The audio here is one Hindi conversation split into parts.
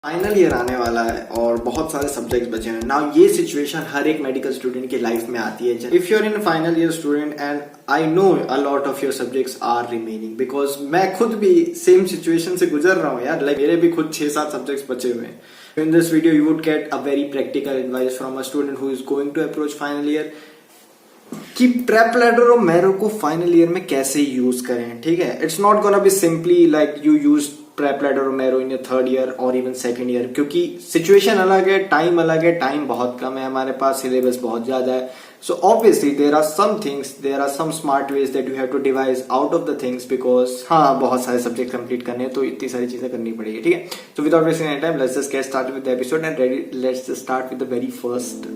फाइनल ईयर आने वाला है और बहुत सारे सब्जेक्ट्स बचे हैं ना। ये सिचुएशन हर एक मेडिकल स्टूडेंट की लाइफ में आती है। If you are in final year student and I know a lot of your subjects are remaining, because मैं खुद भी सेम सिचुएशन से गुजर रहा हूँ यार। लाइक मेरे भी खुद 6-7 सब्जेक्ट्स बचे हुए हैं। In this video you would get a very practical advice from a student who is going to approach final year कि प्रेप लैडर और मैरो को फाइनल ईयर में कैसे यूज करें। ठीक है, it's not gonna be simply like you use PrepLadder और Marrow in your third year और इवन सेकंड ईयर, क्योंकि सिचुएशन अलग है, टाइम अलग है, टाइम बहुत कम है हमारे पास, सिलेबस बहुत ज्यादा है। So obviously there are some things, there are some smart ways that you have to devise out of the things, because हाँ बहुत सारे सब्जेक्ट कंप्लीट करने हैं तो इतनी सारी चीजें करनी पड़ेगी। ठीक है, so without wasting any time let's just get started with the episode and ready, let's just start with the very first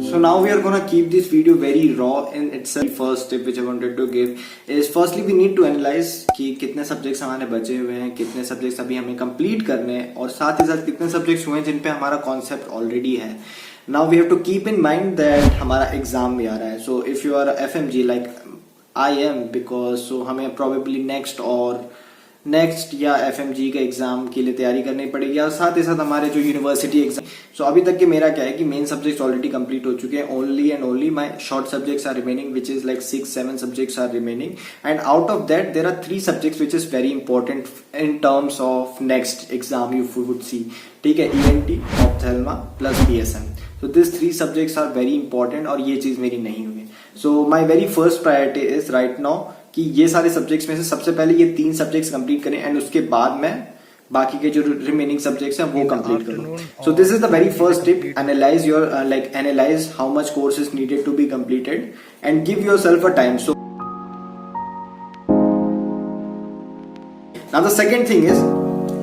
So now we are gonna keep this video very raw in itself. First tip which I wanted to give is firstly we need to analyze कि कितने सब्जेक्ट्स हमारे बचे हुए हैं, कितने सब्जेक्ट्स अभी हमें कंप्लीट करने हैं और साथ ही साथ कितने सब्जेक्ट्स हुए हैं जिन पे हमारा कॉन्सेप्ट ऑलरेडी है। Now we have to keep in mind that हमारा एग्जाम भी आ रहा है। So if you are a FMG like I am, because so हमें probably नेक्स्ट या FMG के एग्जाम के लिए तैयारी करनी पड़ेगी और साथ ही साथ हमारे जो यूनिवर्सिटी एग्जाम। सो अभी तक के मेरा क्या है कि मेन सब्जेक्ट्स ऑलरेडी कंप्लीट हो चुके हैं। Only and only my short subjects are remaining which is like 6-7 subjects are remaining and out of that there are 3 subjects which is very important in terms of next exam you would see. ठीक है, ENT, ophthalmo plus BSM। So these 3 subjects are very important और ये चीज मेरी नहीं हुई। So my very first priority is right now कि ये सारे सब्जेक्ट्स में से सबसे पहले ये 3 सब्जेक्ट्स कंप्लीट करें एंड उसके बाद मैं बाकी के जो रिमेनिंग सब्जेक्ट्स हैं वो कंप्लीट करूं। So this is the very first tip, analyse your analyse how much course is needed to be completed and give yourself a time. So now the second thing is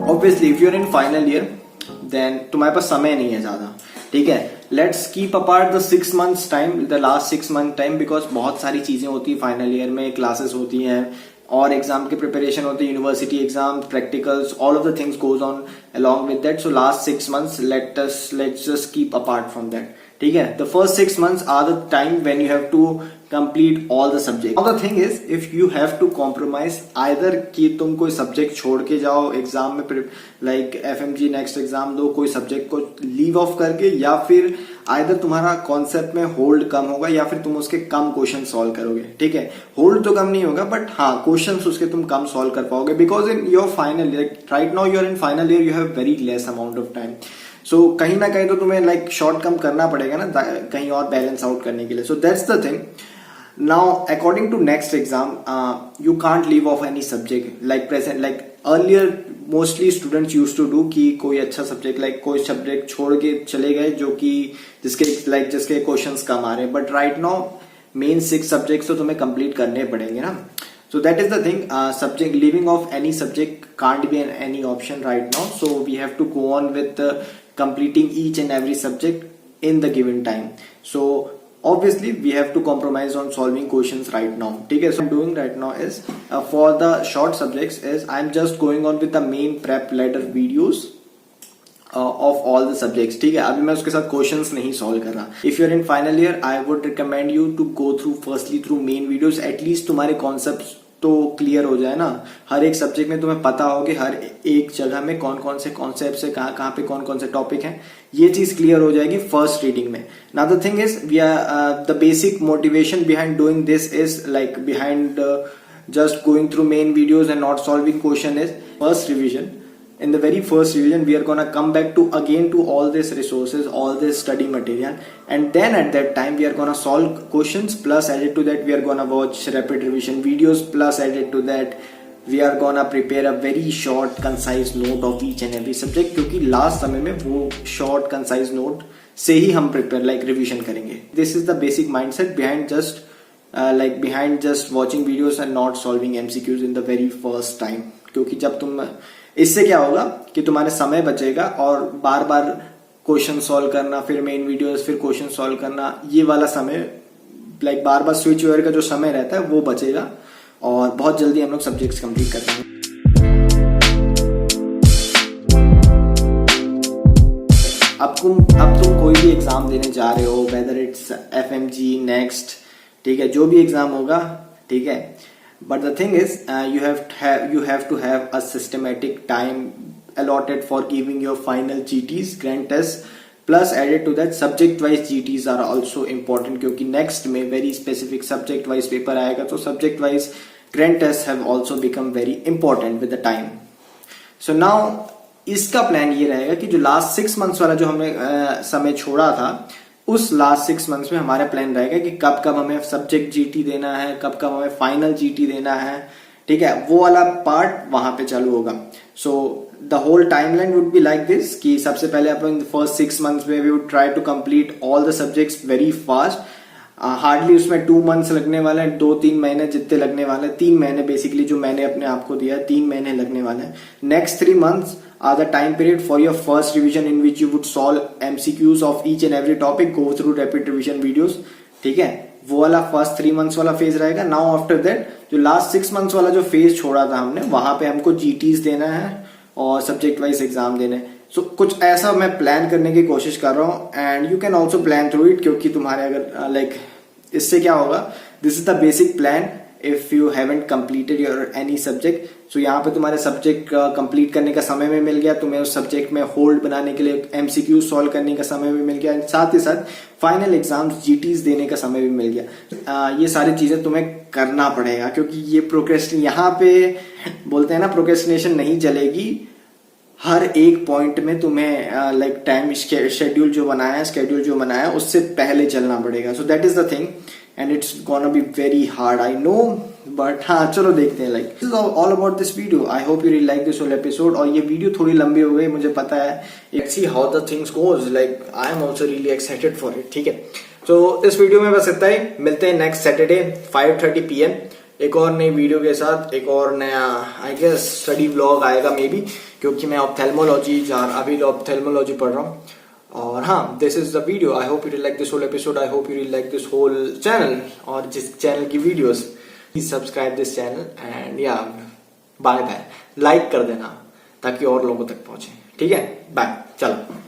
obviously if you are in final year then तुम्हारे पास समय नहीं है ज्यादा। ठीक है, let's keep apart the 6 months time, the last 6 month time, because बहुत सारी चीजें होती है फाइनल ईयर में, क्लासेस होती हैं और एग्जाम की प्रिपरेशन होती है, university exam, practicals, all of the things goes on along with that. So last 6 months let's just keep apart from that. ठीक है, the first 6 months are the time when you have to complete all the subjects. Now the thing is if you have to compromise either कि तुम कोई सब्जेक्ट छोड़ के जाओ एग्जाम में, like FMG नेक्स्ट एग्जाम दो कोई सब्जेक्ट को लीव ऑफ करके, या फिर आइदर तुम्हारा कॉन्सेप्ट में होल्ड कम होगा या फिर तुम उसके कम क्वेश्चन सॉल्व करोगे। ठीक है, होल्ड तो कम नहीं होगा बट हाँ क्वेश्चन उसके तुम कम सॉल्व कर पाओगे, because in your final year right now you are in final year, you have very less amount of time. So कहीं ना कहीं तो तुम्हें लाइक शॉर्ट कम करना पड़ेगा ना कहीं और बैलेंस आउट करने के लिए। So that's the thing. Now, according to next exam, you can't leave off any subject like present. Like earlier, mostly students used to do कि कोई अच्छा सब्जेक्ट like कोई सब्जेक्ट छोड़ के चले गए जो कि जिसके क्वेश्चंस कम आ रहे हैं, but right now main 6 subjects तो तुम्हें कंप्लीट करने पड़ेंगे ना। So that is the thing. Subject leaving off any subject can't be any option right now. So we have to go on with completing each and every subject in the given time. So obviously we have to compromise on solving questions right now. ठीक है, so I'm doing right now is for the short subjects is I'm just going on with the main prep ladder videos of all the subjects. ठीक है, अभी मैं उसके साथ क्वेश्चंस नहीं सॉल्व कर रहा। If you're in final year, I would recommend you to go through firstly through main videos. At least तुम्हारे कॉन्सेप्ट्स तो क्लियर हो जाए ना। हर एक सब्जेक्ट में तुम्हें पता हो कि हर एक जगह में कौन कौन से कॉन्सेप्ट है, कहाँ पे कौन कौन से टॉपिक हैं, ये चीज क्लियर हो जाएगी फर्स्ट रीडिंग में। Now the thing is we are the basic motivation behind doing this is like behind just going through main videos and not solving question is first revision. In the very first revision we are gonna come back to again to all these resources, all this study material, and then at that time we are gonna solve questions, plus added to that we are gonna watch rapid revision videos, plus added to that we are gonna prepare a very short concise note of each and every subject, क्योंकि लास्ट समय में वो short concise note से ही हम prepare like revision करेंगे। This is the basic mindset behind just watching videos and not solving MCQs in the very first time. क्योंकि जब तुम इससे क्या होगा कि तुम्हारे समय बचेगा और बार बार क्वेश्चन सॉल्व करना, फिर मेन वीडियोस, फिर क्वेश्चन सॉल्व करना, ये वाला समय लाइक बार बार स्विच ओवर का जो समय रहता है वो बचेगा और बहुत जल्दी हम लोग सब्जेक्ट्स कंप्लीट कर पाएंगे। अब तुम कोई भी एग्जाम देने जा रहे हो, वेदर इट्स FMG नेक्स्ट, ठीक है, जो भी एग्जाम होगा, ठीक है, But the thing is, you have to have a systematic time allotted for giving your final GTs, grand tests. Plus added to that subject wise GTs are also important, क्योंकि next में very specific subject wise paper आएगा, तो subject wise grand tests have also become very important with the time. So now इसका प्लान ये रहेगा कि जो लास्ट 6 months वाला जो हमने समय छोड़ा था, उस लास्ट 6 months में हमारा प्लान रहेगा कि कब कब हमें सब्जेक्ट जीटी देना है, कब कब हमें फाइनल जीटी देना है, ठीक है, वो वाला पार्ट वहां पे चालू होगा. So the whole timeline would be like this कि सबसे पहले अपन फर्स्ट 6 months में we would try to complete all the subjects very fast. Hardly उसमें 2 months लगने वाले हैं, 2-3 महीने जितने लगने वाले हैं, 3 महीने बेसिकली जो मैंने अपने आप को दिया है, 3 महीने लगने वाले हैं. Next 3 months are the time period for your first revision in which you would solve MCQs of each and every topic, go through rapid revision videos. ठीक है, वो वाला फर्स्ट 3 months वाला फेज रहेगा. नाउ आफ्टर दैट जो लास्ट 6 months वाला जो फेज छोड़ा था हमने, वहां पे हमको जीटीज देना है और सब्जेक्ट वाइज एग्जाम देने हैं. सो कुछ ऐसा मैं प्लान करने की कोशिश कर रहा हूँ, and you can also plan through it, क्योंकि तुम्हारे अगर लाइक इससे क्या होगा, this is the basic plan if you haven't completed your any subject. So यहाँ पे तुम्हारे सब्जेक्ट कंप्लीट करने का समय भी मिल गया, तुम्हें उस सब्जेक्ट में होल्ड बनाने के लिए MCQ सॉल्व करने का समय भी मिल गया, साथ ही साथ फाइनल एग्जाम्स GTs देने का समय भी मिल गया. ये सारी चीजें तुम्हें करना पड़ेगा, क्योंकि ये प्रोक्रेस्टिनेशन यहाँ पे बोलते हैं ना, प्रोक्रेस्टिनेशन नहीं चलेगी. हर एक पॉइंट में तुम्हें लाइक टाइम शेड्यूल जो बनाया है उससे पहले चलना पड़ेगा. So that is the thing, and it's gonna be very hard, I know, but हाँ चलो देखते हैं. Like this is all about this video. I hope you really like this whole episode. और ये वीडियो थोड़ी लंबी हो गई, मुझे पता है. Let's see how the things goes. Like I am also really excited for it. ठीक है, तो इस वीडियो में बस इतना ही. मिलते हैं नेक्स्ट सैटरडे 5:30 PM एक और नई वीडियो के साथ. एक और नया आई गेस स्टडी व्लॉग आएगा मे बी, क्योंकि मैं अभी ऑप्थेल्मोलॉजी पढ़ रहा हूँ. और हाँ, this is the video. I hope you like this whole episode. I hope you like this whole channel और जिस चैनल की videos. Please subscribe this channel and या बाय बाय. लाइक कर देना ताकि और लोगों तक पहुंचे. ठीक है, बाय. चलो.